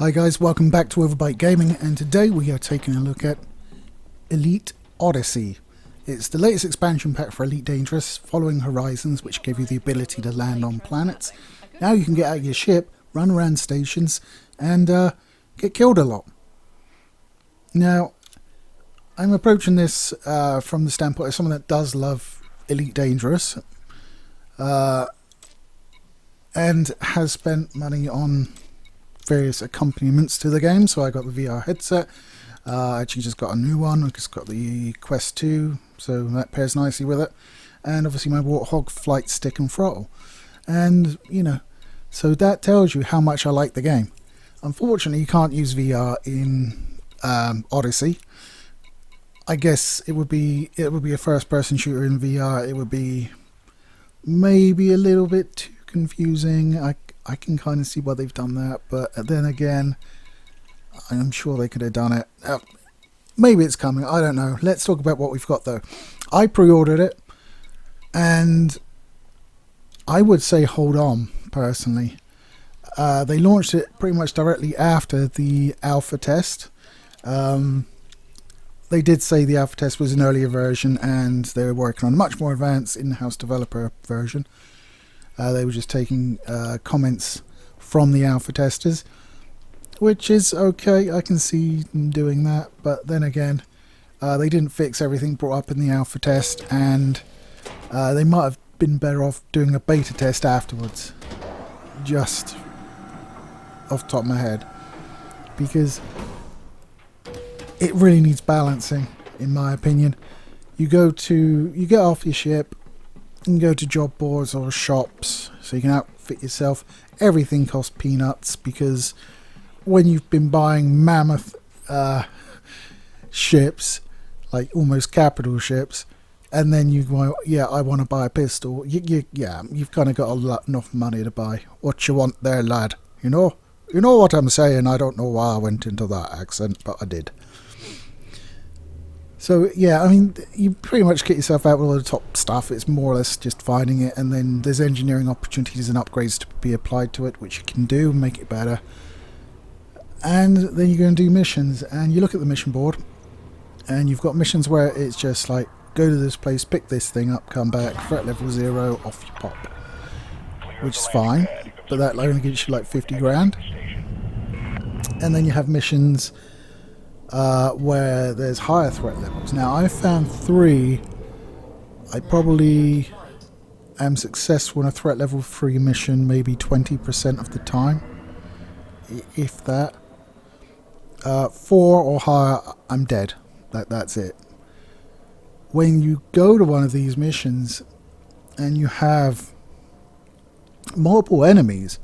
Hi guys, welcome back to Overbite Gaming, and today we are taking a look at Elite Odyssey. It's the latest expansion pack for Elite Dangerous, following Horizons, which gave you the ability to land on planets. Now you can get out of your ship, run around stations, and get killed a lot. Now, I'm approaching this from the standpoint of someone that does love Elite Dangerous, and has spent money on various accompaniments to the game. So I got the VR headset, I actually just got a new one, I just got the Quest 2, so that pairs nicely with it, and obviously my Warthog flight stick and throttle, and you know, so that tells you how much I like the game. Unfortunately you can't use VR in Odyssey. I guess it would be a first person shooter in VR. It would be maybe a little bit too confusing. I can kind of see why they've done that, but then again, I'm sure they could have done it. Maybe it's coming, I don't know. Let's talk about what we've got though. I pre-ordered it, and I would say hold on, personally. They launched it pretty much directly after the alpha test. They did say the alpha test was an earlier version, and they were working on a much more advanced in-house developer version. They were just taking comments from the alpha testers, which is okay. I can see them doing that, but then again, they didn't fix everything brought up in the alpha test, and they might have been better off doing a beta test afterwards, just off the top of my head, because it really needs balancing, in my opinion. You get off your ship, you can go to job boards or shops so you can outfit yourself. Everything costs peanuts, because when you've been buying mammoth ships, like almost capital ships, and then you go, yeah, I want to buy a pistol, you've kind of got enough money to buy what you want there, lad. You know what I'm saying. I don't know why I went into that accent, but I did. So yeah, I mean, you pretty much get yourself out with all the top stuff. It's more or less just finding it, and then there's engineering opportunities and upgrades to be applied to it, which you can do and make it better. And then you go and do missions, and you look at the mission board, and you've got missions where it's just like, go to this place, pick this thing up, come back, threat level 0, off you pop. Which is fine, but that only gives you like 50 grand. And then you have missions where there's higher threat levels. Now I found 3. I probably am successful in a threat level 3 mission maybe 20% of the time, if that. 4 or higher, I'm dead. That's it. When you go to one of these missions and you have multiple enemies,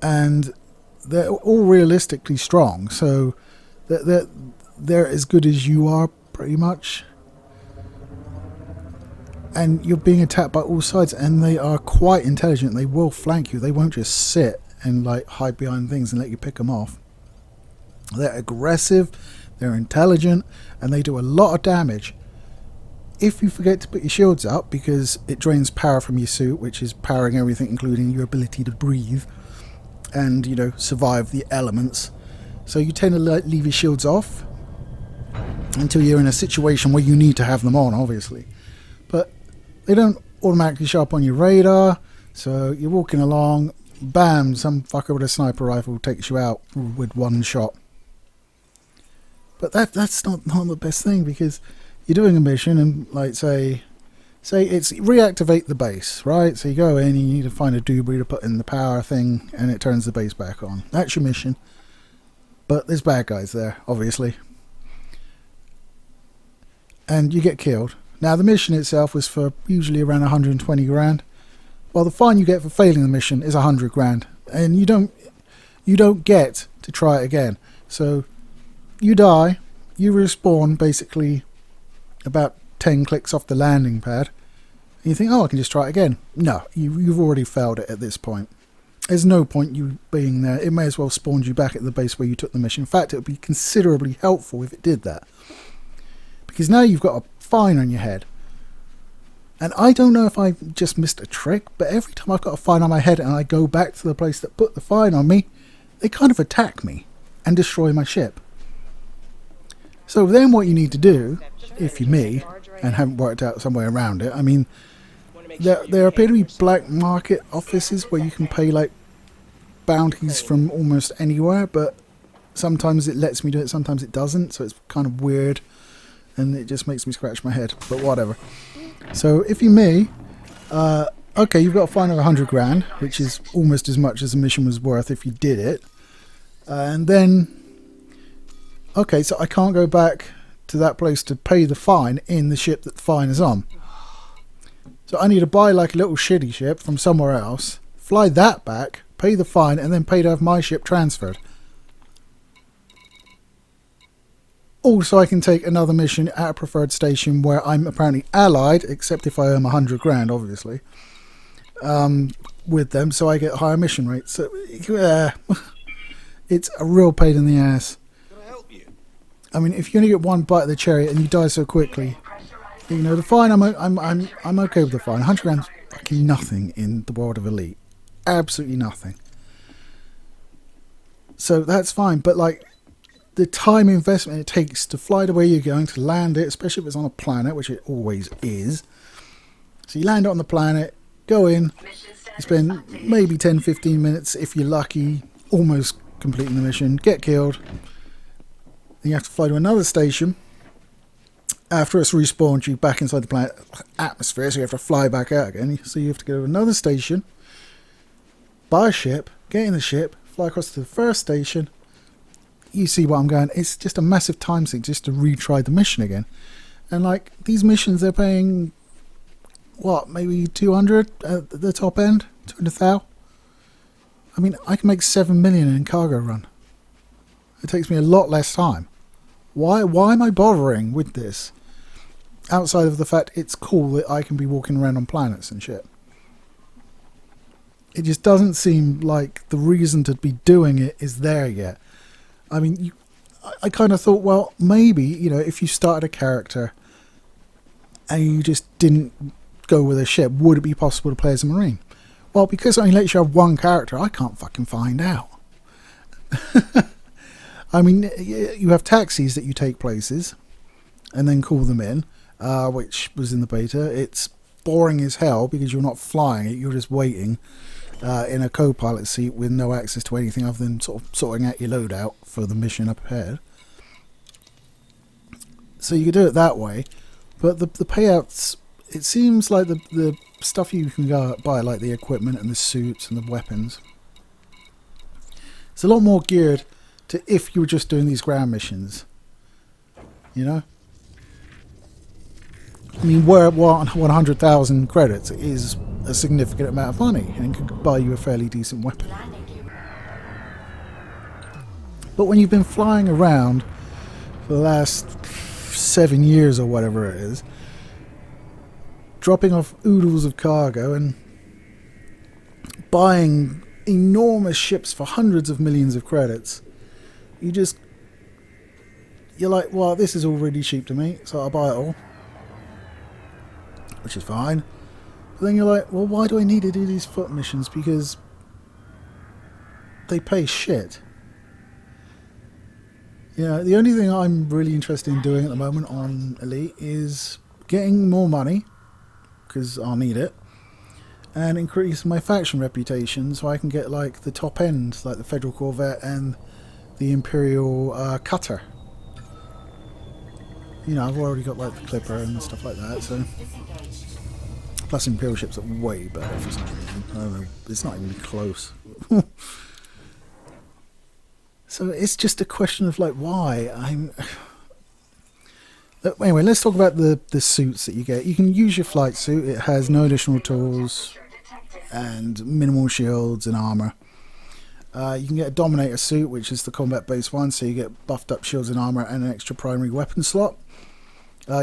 and they're all realistically strong, so they're as good as you are, pretty much, and you're being attacked by all sides, and they are quite intelligent. They will flank you. They won't just sit and like hide behind things and let you pick them off. They're aggressive, they're intelligent, and they do a lot of damage. If you forget to put your shields up, because it drains power from your suit, which is powering everything, including your ability to breathe and, you know, survive the elements. So you tend to leave your shields off until you're in a situation where you need to have them on, obviously. But they don't automatically show up on your radar, so you're walking along, bam, some fucker with a sniper rifle takes you out with one shot. But that's not the best thing, because you're doing a mission, and like say it's reactivate the base, right? So you go in and you need to find a doorbell to put in the power thing, and it turns the base back on. That's your mission. But there's bad guys there, obviously, and you get killed. Now the mission itself was for usually around 120 grand. Well, the fine you get for failing the mission is 100 grand, and you don't get to try it again. So you die, you respawn basically about 10 clicks off the landing pad, and you think, oh, I can just try it again. No, you've already failed it at this point. There's no point you being there. It may as well spawn you back at the base where you took the mission. In fact, it would be considerably helpful if it did that, because now you've got a fine on your head. And I don't know if I just missed a trick, but every time I've got a fine on my head and I go back to the place that put the fine on me, they kind of attack me and destroy my ship. So then what you need to do, if you're me and haven't worked out some way around it, I mean, there appear to be black market offices where you can pay like bounties from almost anywhere, but sometimes it lets me do it, sometimes it doesn't, so it's kind of weird and it just makes me scratch my head, but whatever. So if you're me, okay, you've got a fine of 100 grand, which is almost as much as the mission was worth if you did it. And then, okay, so I can't go back to that place to pay the fine in the ship that the fine is on. So I need to buy like a little shitty ship from somewhere else, fly that back, pay the fine, and then pay to have my ship transferred. Also, I can take another mission at a preferred station where I'm apparently allied, except if I earn 100 grand, obviously, with them, so I get higher mission rates. So, it's a real pain in the ass. Can I help you? I mean, if you only get one bite of the cherry and you die so quickly, you know, the fine, I'm okay with the fine. 100 grand's fucking nothing in the world of Elite. Absolutely nothing. So that's fine, but like, the time investment it takes to fly to where you're going, to land it, especially if it's on a planet, which it always is. So you land it on the planet, go in, you spend maybe 10-15 minutes, if you're lucky, almost completing the mission, get killed. Then you have to fly to another station. After it's respawned you back inside the planet atmosphere, so you have to fly back out again. So you have to go to another station, buy a ship, get in the ship, fly across to the first station. You see what I'm going. It's just a massive time sink just to retry the mission again. And like these missions, they're paying what, maybe 200 at the top end, 200,000. I mean, I can make 7 million in cargo run. It takes me a lot less time. Why am I bothering with this? Outside of the fact it's cool that I can be walking around on planets and shit. It just doesn't seem like the reason to be doing it is there yet. I mean, I kind of thought, well, maybe, you know, if you started a character and you just didn't go with a ship, would it be possible to play as a Marine? Well, because it only lets you have one character, I can't fucking find out. I mean, you have taxis that you take places and then call them in, which was in the beta. It's boring as hell because you're not flying it, you're just waiting. In a co-pilot seat with no access to anything other than sort of sorting out your loadout for the mission up ahead. So you can do it that way, but the payouts, it seems like the stuff you can go buy, like the equipment and the suits and the weapons, it's a lot more geared to if you were just doing these ground missions, you know? I mean, where 100,000 credits is a significant amount of money and could buy you a fairly decent weapon. But when you've been flying around for the last 7 years or whatever it is, dropping off oodles of cargo and buying enormous ships for hundreds of millions of credits, you're like, well, this is all really cheap to me, so I'll buy it all. Which is fine. But then you're like, well, why do I need to do these foot missions? Because they pay shit. Yeah, the only thing I'm really interested in doing at the moment on Elite is getting more money, because I'll need it, and increase my faction reputation so I can get like the top end, like the Federal Corvette and the Imperial Cutter. You know, I've already got like the Clipper and stuff like that, so... Plus Imperial ships are way better for some reason. I don't know, it's not even close. So it's just a question of like, why? Anyway, let's talk about the suits that you get. You can use your flight suit. It has no additional tools and minimal shields and armor. You can get a Dominator suit, which is the combat-based one, so you get buffed up shields and armor and an extra primary weapon slot.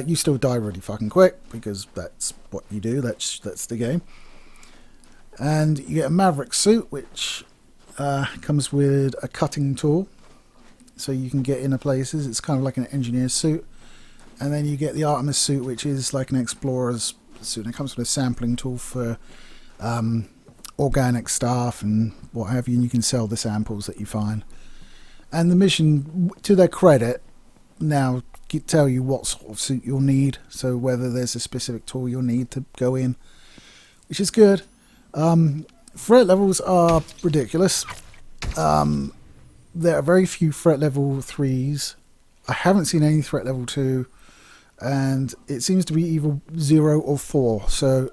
You still die really fucking quick because that's what you do. That's the game. And you get a Maverick suit, which comes with a cutting tool, so you can get into places. It's kind of like an engineer's suit. And then you get the Artemis suit, which is like an explorer's suit. And it comes with a sampling tool for organic stuff and what have you, and you can sell the samples that you find. And the mission, to their credit, now tell you what sort of suit you'll need, so whether there's a specific tool you'll need to go in, which is good. Threat levels are ridiculous. There are very few threat level 3s. I haven't seen any threat level 2, and it seems to be either 0 or 4. So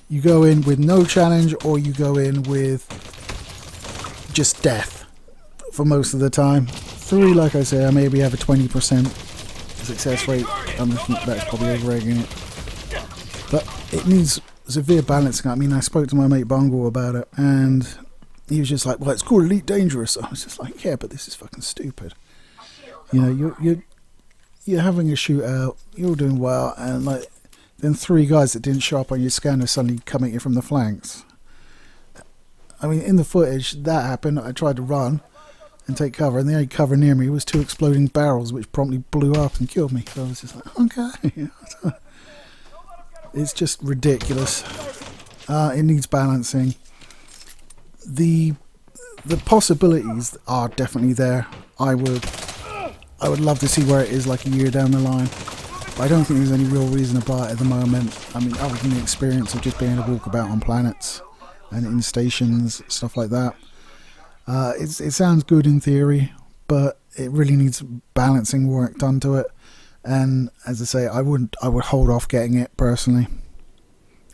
you go in with no challenge, or you go in with just death for most of the time. 3, like I say, I maybe have a 20% success rate. I'm looking at that's probably over-egging it. But it needs severe balancing. I mean, I spoke to my mate Bungle about it, and he was just like, well, it's called Elite Dangerous. I was just like, yeah, but this is fucking stupid. You know, you're having a shootout, you're doing well, and like then 3 guys that didn't show up on your scanner suddenly come at you from the flanks. I mean, in the footage, that happened. I tried to run and take cover, and the only cover near me was 2 exploding barrels, which promptly blew up and killed me. So I was just like, okay. It's just ridiculous. It needs balancing. The possibilities are definitely there. I would love to see where it is like a year down the line. But I don't think there's any real reason to buy it at the moment. I mean, other than the experience of just being able to walk about on planets and in stations, stuff like that. It sounds good in theory, but it really needs balancing work done to it. And as I say, I would hold off getting it personally.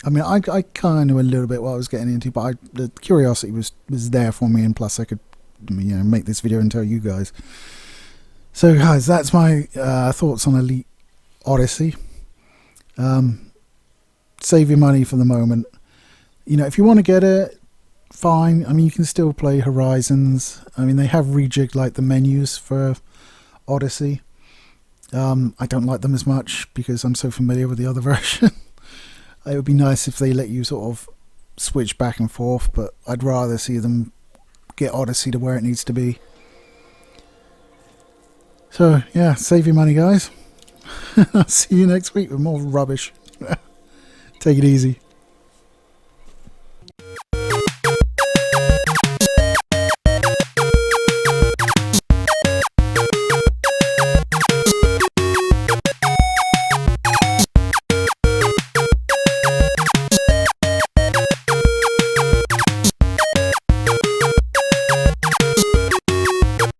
I mean, I kind of knew a little bit what I was getting into, but the curiosity was there for me, and plus I could, you know, make this video and tell you guys. So guys, that's my thoughts on Elite Odyssey. Save your money for the moment. You know, if you want to get it, fine. I mean, you can still play Horizons. I mean, they have rejigged like the menus for Odyssey. I don't like them as much because I'm so familiar with the other version. It would be nice if they let you sort of switch back and forth, but I'd rather see them get Odyssey to where it needs to be. So yeah, save your money, guys. I'll see you next week with more rubbish. Take it easy.